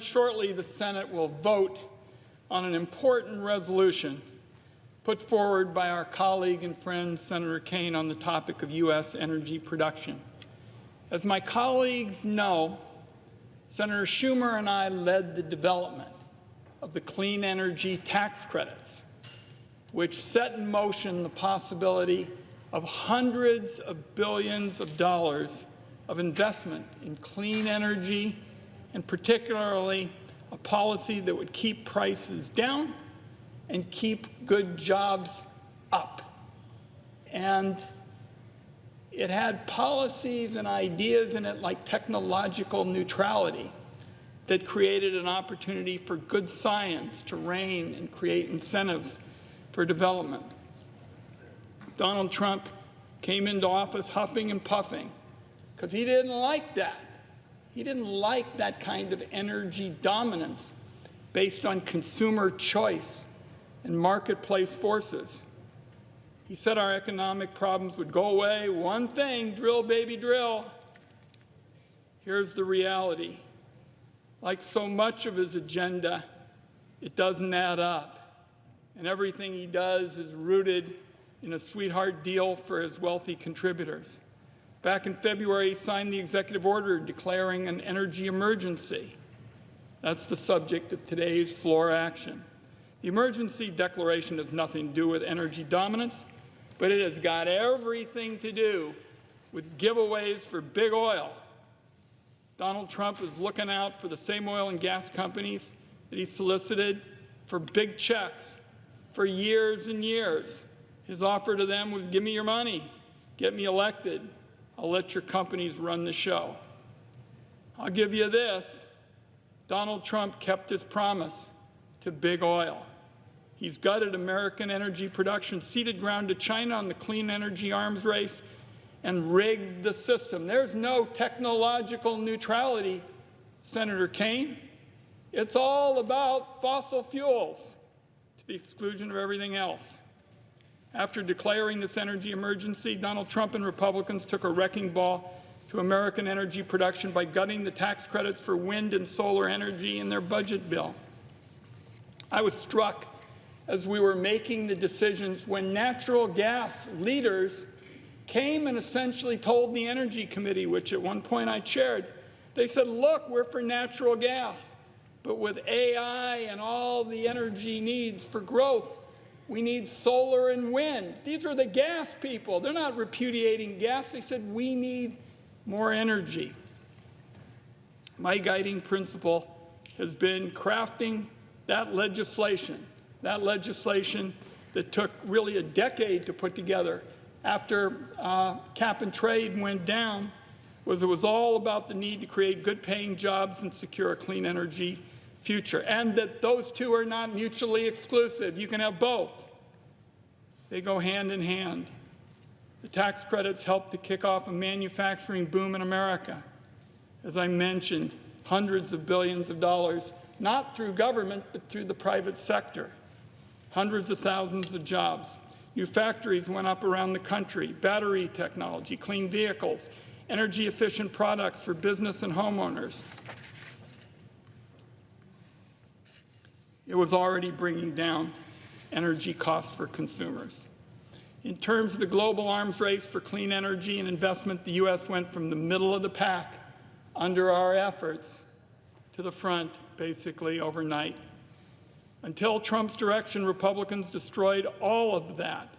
Shortly, the Senate will vote on an important resolution put forward by our colleague and friend, Senator Kaine, on the topic of U.S. energy production. As my colleagues know, Senator Schumer and I led the development of the clean energy tax credits, which set in motion the possibility of hundreds of billions of dollars of investment in clean energy, and particularly a policy that would keep prices down and keep good jobs up. And it had policies and ideas in it like technological neutrality that created an opportunity for good science to reign and create incentives for development. Donald Trump came into office huffing and puffing because he didn't like that. He didn't like that kind of energy dominance based on consumer choice and marketplace forces. He said our economic problems would go away. One thing, drill, baby, drill. Here's the reality. Like so much of his agenda, it doesn't add up. And everything he does is rooted in a sweetheart deal for his wealthy contributors. Back in February, he signed the executive order declaring an energy emergency. That's the subject of today's floor action. The emergency declaration has nothing to do with energy dominance, but it has got everything to do with giveaways for big oil. Donald Trump is looking out for the same oil and gas companies that he solicited for big checks for years and years. His offer to them was, give me your money, get me elected, I'll let your companies run the show. I'll give you this, Donald Trump kept his promise to big oil. He's gutted American energy production, ceded ground to China on the clean energy arms race, and rigged the system. There's no technological neutrality, Senator Kaine. It's all about fossil fuels to the exclusion of everything else. After declaring this energy emergency, Donald Trump and Republicans took a wrecking ball to American energy production by gutting the tax credits for wind and solar energy in their budget bill. I was struck as we were making the decisions when natural gas leaders came and essentially told the Energy Committee, which at one point I chaired, they said, look, we're for natural gas, but with AI and all the energy needs for growth, we need solar and wind. These are the gas people. They're not repudiating gas. They said, we need more energy. My guiding principle has been crafting that legislation that took really a decade to put together after cap and trade went down, it was all about the need to create good-paying jobs and secure a clean energy future, and that those two are not mutually exclusive. You can have both. They go hand in hand. The tax credits help to kick off a manufacturing boom in America. As I mentioned, hundreds of billions of dollars, not through government, but through the private sector. Hundreds of thousands of jobs. New factories went up around the country. Battery technology, clean vehicles, energy-efficient products for business and homeowners. It was already bringing down energy costs for consumers. In terms of the global arms race for clean energy and investment, the U.S. went from the middle of the pack under our efforts to the front, basically overnight. Until Trump's direction, Republicans destroyed all of that.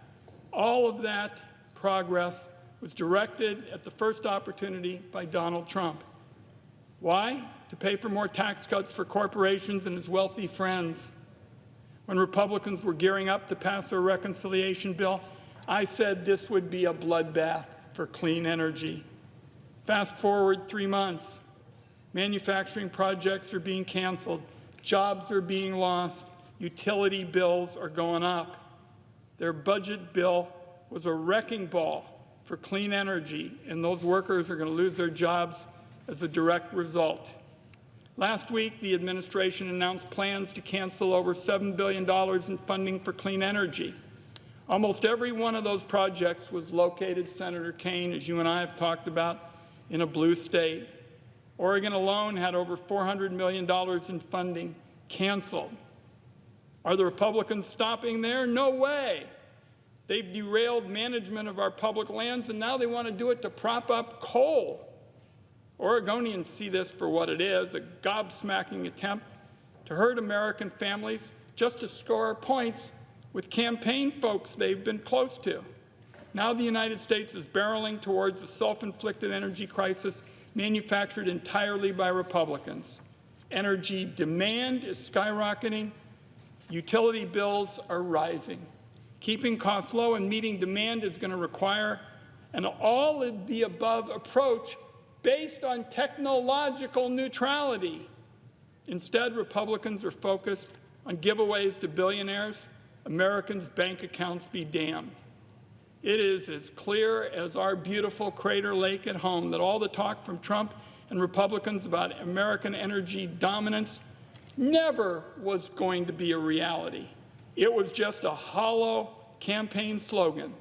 All of that progress was directed at the first opportunity by Donald Trump. Why? To pay for more tax cuts for corporations and his wealthy friends. When Republicans were gearing up to pass their reconciliation bill, I said this would be a bloodbath for clean energy. Fast forward 3 months. Manufacturing projects are being canceled. Jobs are being lost. Utility bills are going up. Their budget bill was a wrecking ball for clean energy, and those workers are going to lose their jobs as a direct result. Last week, the administration announced plans to cancel over $7 billion in funding for clean energy. Almost every one of those projects was located, Senator Kaine, as you and I have talked about, in a blue state. Oregon alone had over $400 million in funding canceled. Are the Republicans stopping there? No way. They've derailed management of our public lands, and now they want to do it to prop up coal. Oregonians see this for what it is, a gobsmacking attempt to hurt American families just to score points with campaign folks they've been close to. Now the United States is barreling towards a self-inflicted energy crisis manufactured entirely by Republicans. Energy demand is skyrocketing. Utility bills are rising. Keeping costs low and meeting demand is going to require an all-of-the-above approach based on technological neutrality. Instead, Republicans are focused on giveaways to billionaires. Americans' bank accounts be damned. It is as clear as our beautiful Crater Lake at home that all the talk from Trump and Republicans about American energy dominance never was going to be a reality. It was just a hollow campaign slogan.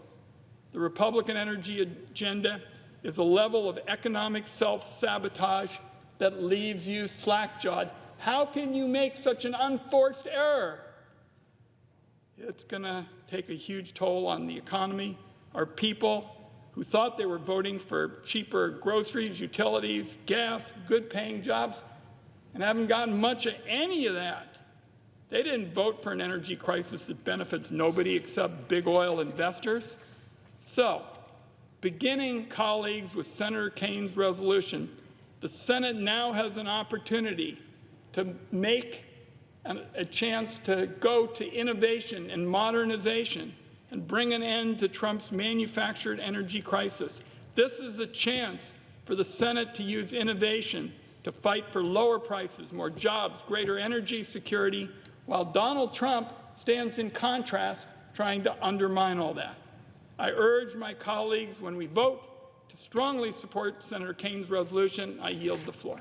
The Republican energy agenda is a level of economic self-sabotage that leaves you slack-jawed. How can you make such an unforced error? It's going to take a huge toll on the economy. Our people who thought they were voting for cheaper groceries, utilities, gas, good-paying jobs, and haven't gotten much of any of that. They didn't vote for an energy crisis that benefits nobody except big oil investors. So, beginning, colleagues, with Senator Kane's resolution, the Senate now has an opportunity to make a chance to go to innovation and modernization and bring an end to Trump's manufactured energy crisis. This is a chance for the Senate to use innovation to fight for lower prices, more jobs, greater energy security, while Donald Trump stands in contrast, trying to undermine all that. I urge my colleagues, when we vote, to strongly support Senator Kane's resolution. I yield the floor.